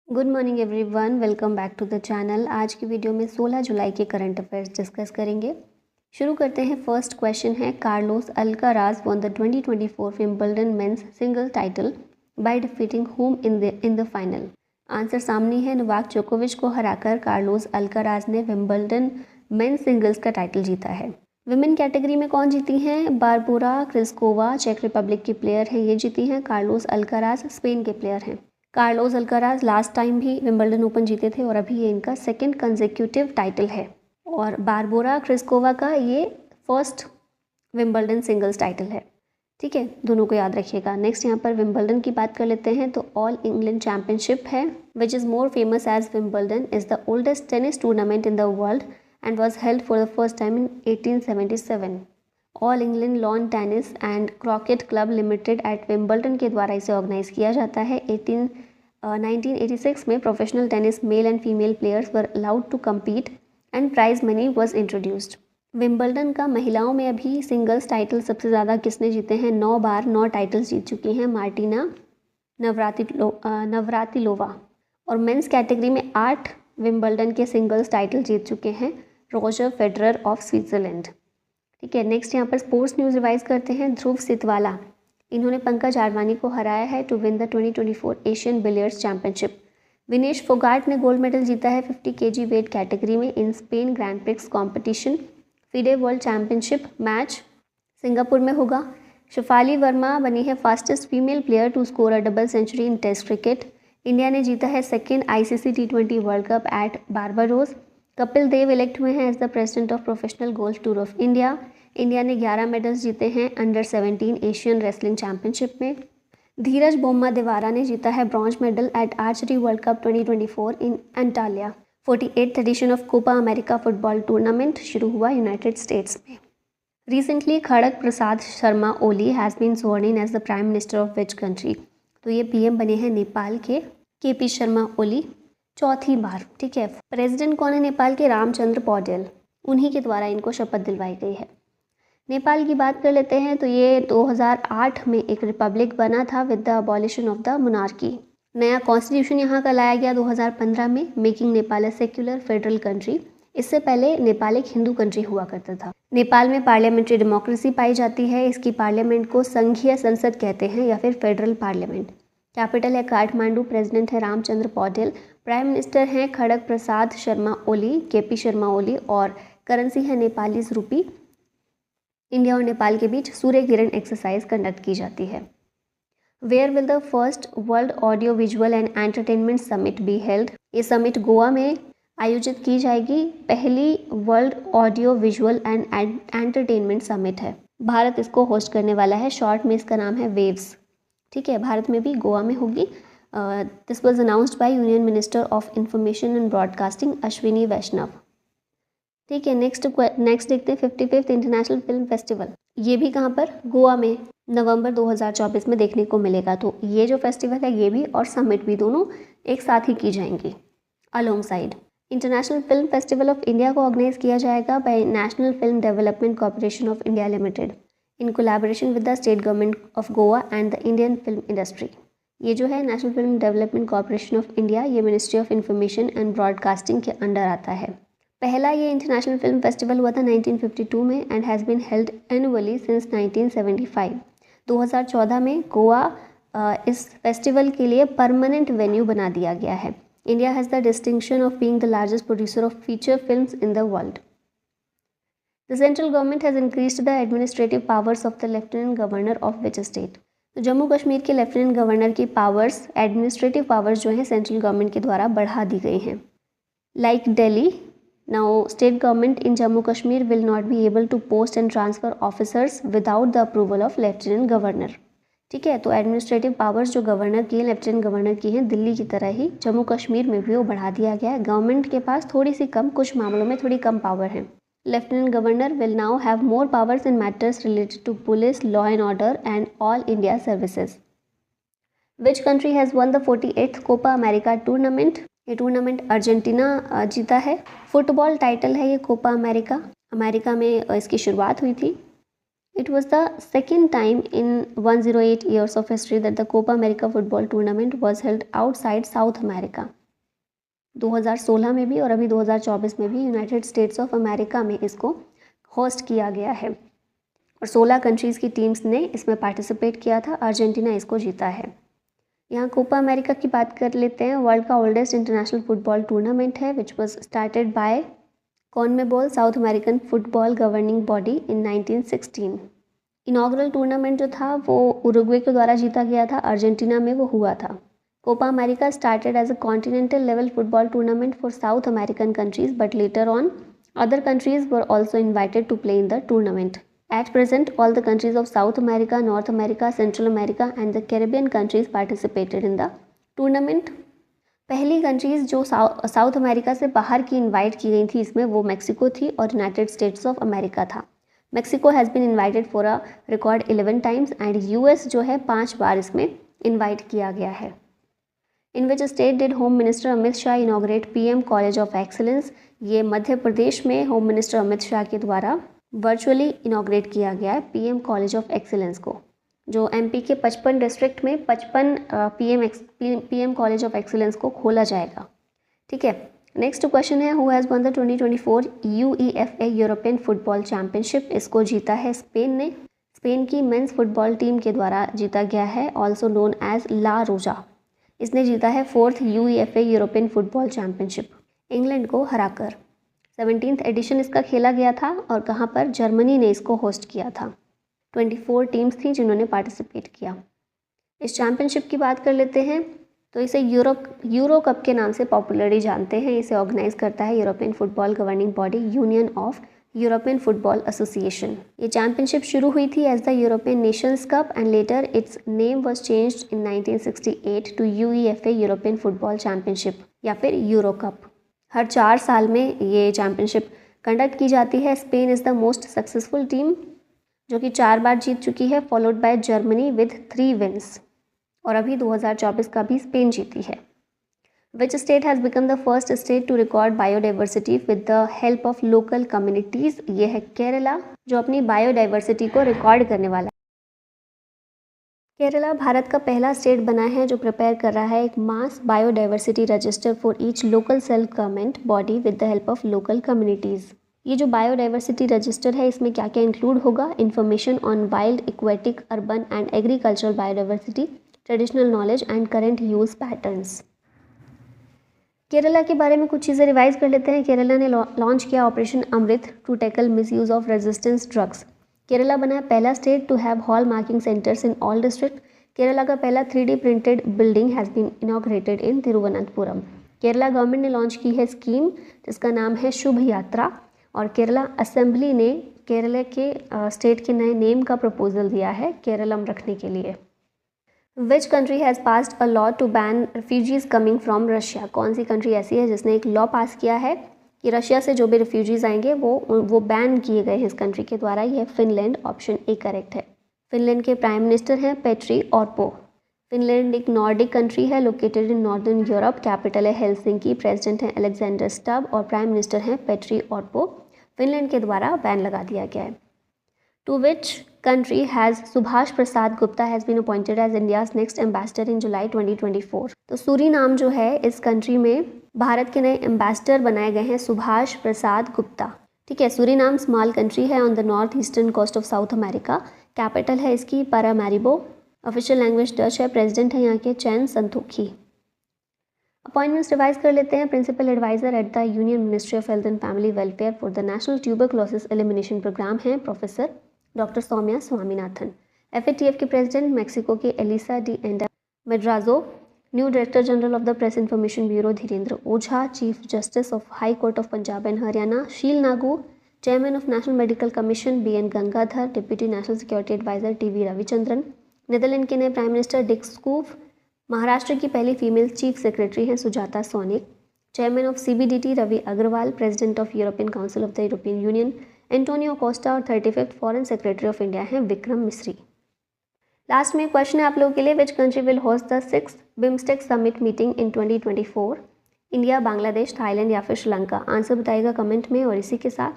Good morning everyone, welcome back to the channel. आज की video में 16 जुलाई के करंट अफेयर्स डिस्कस करेंगे। शुरू करते हैं। फर्स्ट क्वेश्चन है, Carlos Alcaraz won the 2024 Wimbledon men's single title by defeating home in the final. Answer सामने है। नोवाक जोकोविच को हराकर कार्लोस अल्काराज ने विंबलडन मेंस सिंगल्स का टाइटल जीता है। विमेन कैटेगरी में कौन जीती हैं? बारबोरा क्रिस्कोवा चेक रिपब्लिक की प्लेयर है, ये जीती हैं। कार्लोस अल्काराज स्पेन के प्लेयर हैं। कार्लोस अल्काराज लास्ट टाइम भी विंबलडन ओपन जीते थे और अभी ये इनका सेकंड कंसेक्यूटिव टाइटल है। और बारबोरा क्रिस्कोवा का ये फर्स्ट विंबलडन सिंगल्स टाइटल है। ठीक है, दोनों को याद रखिएगा। नेक्स्ट यहाँ पर विंबलडन की बात कर लेते हैं तो ऑल इंग्लैंड चैंपियनशिप है, which is more famous as Wimbledon, is the oldest tennis tournament in the world and was held for the first time in 1877। All England lawn tennis and croquet club limited at Wimbledon के द्वारा इसे organise किया जाता है। 1986 में professional tennis male and female players were allowed to compete and prize money was introduced. Wimbledon का महिलाओं में अभी सिंगल्स टाइटल सबसे ज़्यादा किसने जीते हैं? 9 बार 9 टाइटल्स जीत चुकी हैं मार्टिना नवरातिलोवा। और मेंस कैटेगरी में 8 विंबलडन के सिंगल्स टाइटल जीत चुके हैं रोजर फेडरर ऑफ स्विट्जरलैंड। ठीक है, नेक्स्ट यहाँ पर स्पोर्ट्स न्यूज़ रिवाइज करते हैं। ध्रुव सितवाला, इन्होंने पंकज आडवाणी को हराया है to win the 2024 Asian billiards championship. Vinesh Phogat ने गोल्ड मेडल जीता है 50 kg वेट कैटेगरी में in Spain grand prix competition. FIDE world championship match Singapore में होगा। शेफाली वर्मा बनी है fastest female player to score a double century in test cricket. India ने जीता है second ICC T20 world cup at Barbados. Kapil Dev elect हुए हैं as the president of professional golf tour of India. India ने 11 मेडल्स जीते हैं under 17 Asian wrestling championship में। धीरज बोम्मा देवारा ने जीता है bronze medal at archery world cup 2024 in Antalya. 48th edition of Copa America football tournament शुरू हुआ यूनाइटेड स्टेट्स में। Recently Khadga Prasad Sharma Oli has been sworn in as the prime minister of which country. तो ये PM बने हैं नेपाल के KP शर्मा ओली चौथी बार। ठीक है, प्रेसिडेंट कौन है नेपाल के? रामचंद्र पौडेल, उन्हीं के द्वारा इनको शपथ दिलवाई गई है। नेपाल की बात कर लेते हैं तो ये 2008 में एक रिपब्लिक बना था with the abolition of the monarchy. नया कॉन्स्टिट्यूशन यहाँ का लाया गया 2015 में, मेकिंग नेपाल ए सेक्युलर फेडरल कंट्री। इससे पहले नेपाल एक हिंदू कंट्री हुआ करता था। नेपाल में पार्लियामेंट्री डेमोक्रेसी पाई जाती है। इसकी पार्लियामेंट को संघीय संसद कहते हैं या फिर फेडरल पार्लियामेंट। कैपिटल है काठमांडू। प्रेसिडेंट है रामचंद्र पौडेल। प्राइम मिनिस्टर हैं खड़ग प्रसाद शर्मा ओली, KP शर्मा ओली। और करेंसी है नेपालीज रूपी। इंडिया और नेपाल के बीच सूर्य किरण एक्सरसाइज कंडक्ट की जाती है। Where will the first world audio visual and entertainment summit be held? ये समिट गोवा में आयोजित की जाएगी। पहली world audio visual and entertainment summit है। भारत इसको होस्ट करने वाला है। शॉर्ट में इसका नाम है वेव्स। ठीक है, भारत में भी गोवा में होगी। This was announced by union minister of information and broadcasting Ashwini Vaishnaw. ठीक है, नेक्स्ट देखते हैं 55th इंटरनेशनल फिल्म फेस्टिवल। ये भी कहाँ पर? गोवा में नवंबर 2024 में देखने को मिलेगा। तो ये जो फेस्टिवल है ये भी और समिट भी दोनों एक साथ ही की जाएंगी alongside. International film festival of India को ऑर्गेनाइज किया जाएगा by national film development corporation of India limited in collaboration with the state government of Goa and the Indian film industry. ये जो है national film development corporation of India, ये ministry of information and broadcasting के under आता है। पहला ये international film festival हुआ था 1952 में and has been held annually since 1975। 2014 में गोवा इस फेस्टिवल के लिए परमानेंट वेन्यू बना दिया गया है। India has the distinction of being the largest producer of feature films in the world. The central government has increased the administrative powers of the lieutenant governor of which state? तो जम्मू कश्मीर के lieutenant governor की powers, administrative powers जो हैं central government के द्वारा बढ़ा दी गई हैं। Like Delhi, now state government in Jammu Kashmir will not be able to post and transfer officers without the approval of lieutenant governor। ठीक है, तो एडमिनिस्ट्रेटिव पावर्स जो गवर्नर की हैं, लेफ्टिनेंट गवर्नर की हैं, दिल्ली की तरह ही जम्मू कश्मीर में भी वो बढ़ा दिया गया है। गवर्नमेंट के पास थोड़ी सी कम, कुछ मामलों में थोड़ी कम पावर है। Lieutenant governor will now have more powers in matters related to police, law and order and all India services. Which country has won the 48th Copa America tournament? ये टूर्नामेंट अर्जेंटीना जीता है। Football title है ये Copa America. America में इसकी शुरुआत हुई थी। It was the second time in 108 years of history that the Copa America football tournament was held outside South America। 2016 में भी और अभी 2024 में भी यूनाइटेड स्टेट्स ऑफ अमेरिका में इसको होस्ट किया गया है और 16 कंट्रीज़ की टीम्स ने इसमें पार्टिसिपेट किया था। अर्जेंटीना इसको जीता है। यहाँ कोपा अमेरिका की बात कर लेते हैं। वर्ल्ड का ओल्डेस्ट इंटरनेशनल फुटबॉल टूर्नामेंट है which was started by CONMEBOL, south American football governing body, in 1916। Inaugural tournament जो था वो उरुग्वे के द्वारा जीता गया था, अर्जेंटीना में वो हुआ था। Copa America started as a continental level football tournament for South American countries but later on other countries were also invited to play in the tournament. At present, all the countries of South America, North America, Central America and the Caribbean countries participated in the tournament. पहली countries जो south America से बाहर की invite की गई थी इसमें वो मेक्सिको थी और यूनाइटेड स्टेट्स ऑफ अमेरिका था। Mexico has been invited for a record 11 times and US जो है 5 बार इसमें इन्वाइट किया गया है। In which state did home minister Amit Shah inaugurate PM college of excellence. ये मध्य प्रदेश में होम मिनिस्टर अमित शाह के द्वारा वर्चुअली इनॉग्रेट किया गया है पीएम कॉलेज ऑफ एक्सीलेंस को, जो एमपी के 55 डिस्ट्रिक्ट में 55 पीएम कॉलेज ऑफ एक्सीलेंस को खोला जाएगा। ठीक है, नेक्स्ट क्वेश्चन है, who has won the 2024 UEFA European football championship. इसको जीता है स्पेन ने। स्पेन की मेंस फुटबॉल टीम के द्वारा जीता गया है, ऑल्सो नोन एज ला रोजा। इसने जीता है 4th UEFA European football championship England को हराकर। 17th एडिशन इसका खेला गया था और कहाँ पर, जर्मनी ने इसको होस्ट किया था। 24 टीम्स थी जिन्होंने पार्टिसिपेट किया। इस चैंपियनशिप की बात कर लेते हैं तो इसे यूरो कप के नाम से पॉपुलरली जानते हैं। इसे ऑर्गेनाइज करता है European football governing body, union of European football association. ये चैंपियनशिप शुरू हुई थी as the European nations cup and later its name was changed in 1968 to UEFA European football championship या फिर यूरो कप। हर 4 साल में ये चैंपियनशिप कंडक्ट की जाती है। Spain is the most successful team जो कि 4 बार जीत चुकी है, followed by Germany with 3 wins और अभी 2024 का भी स्पेन जीती है। Which state has become the first state to record biodiversity with the help of local communities? ये है केरला जो अपनी बायोडाइवर्सिटी को रिकॉर्ड करने वाला है। केरला भारत का पहला स्टेट बना है जो प्रिपेयर कर रहा है एक mass biodiversity register for each local self government body with the help of local communities. ये जो बायोडाइवर्सिटी रजिस्टर है इसमें क्या क्या इंक्लूड होगा, information on wild, aquatic, urban and agricultural biodiversity, traditional knowledge and current use patterns. Kerala के बारे में कुछ चीज़ें रिवाइज कर लेते हैं। केरला ने लॉन्च किया operation Amrit to tackle misuse of resistance drugs. Kerala बना पहला state to have hallmarking centres in all district. Kerala का पहला 3D printed building has been inaugurated in Thiruvananthapuram. Kerala government ने लॉन्च की है स्कीम जिसका नाम है शुभ यात्रा और केरला असेंबली ने केरला के स्टेट के नए नेम का प्रपोजल दिया है केरलम रखने के लिए। Which country has passed a law to ban refugees coming from Russia. कौन सी कंट्री ऐसी है जिसने एक लॉ पास किया है कि रशिया से जो भी रेफ्यूजीज़ आएंगे वो बैन किए गए हैं इस कंट्री के द्वारा। यह फिनलैंड, ऑप्शन ए करेक्ट है। फिनलैंड के प्राइम मिनिस्टर हैं पेट्री ऑर्पो। फिनलैंड एक नॉर्डिक कंट्री है located in northern Europe. Capital है हेलसिंकी। प्रेसिडेंट हैं अलेक्जेंडर स्टब और प्राइम मिनिस्टर हैं पेट्री ऑर्पो। फिनलैंड के द्वारा बैन लगा दिया गया है। To which country has Subhash Prasad Gupta has been appointed as India's next ambassador in July 2024। तो सूरीनाम जो है इस कंट्री में भारत के नए एम्बेसडर बनाए गए हैं सुभाष प्रसाद गुप्ता। ठीक है, सूरीनाम स्मॉल कंट्री है on the north eastern coast of South America. Capital है इसकी पैरामैरिबो। ऑफिशियल लैंग्वेज डच है। प्रेसिडेंट है यहाँ के चैन संतोखी। अपॉइंटमेंट्स रिवाइज कर लेते हैं। Principal adviser at the union ministry of health and family welfare for the national tuberculosis elimination programme है professor doctor Soumya Swaminathan. FATF के प्रेसिडेंट मेक्सिको के Elisa de Anda Madrazo. New director general of the press information bureau Dhirendra Ojha. Chief justice of high court of Punjab and Haryana Sheel Nagu. Chairman of national medical commission BN Gangadhar. Deputy national security adviser TV Ravichandran. Netherlands के नए prime minister Dick Schoof. Maharashtra की पहली female chief secretary हैं Sujata Saunik. Chairman of CBDT Ravi Agrawal. President of European council of the European union Antonio Costa और 35th foreign secretary of India हैं विक्रम मिश्री। Last में question है आप लोगों के लिए, which country will host the 6th BIMSTEC summit meeting in 2024? India, Bangladesh, Thailand या फिर श्रीलंका? आंसर बताइएगा कमेंट में। और इसी के साथ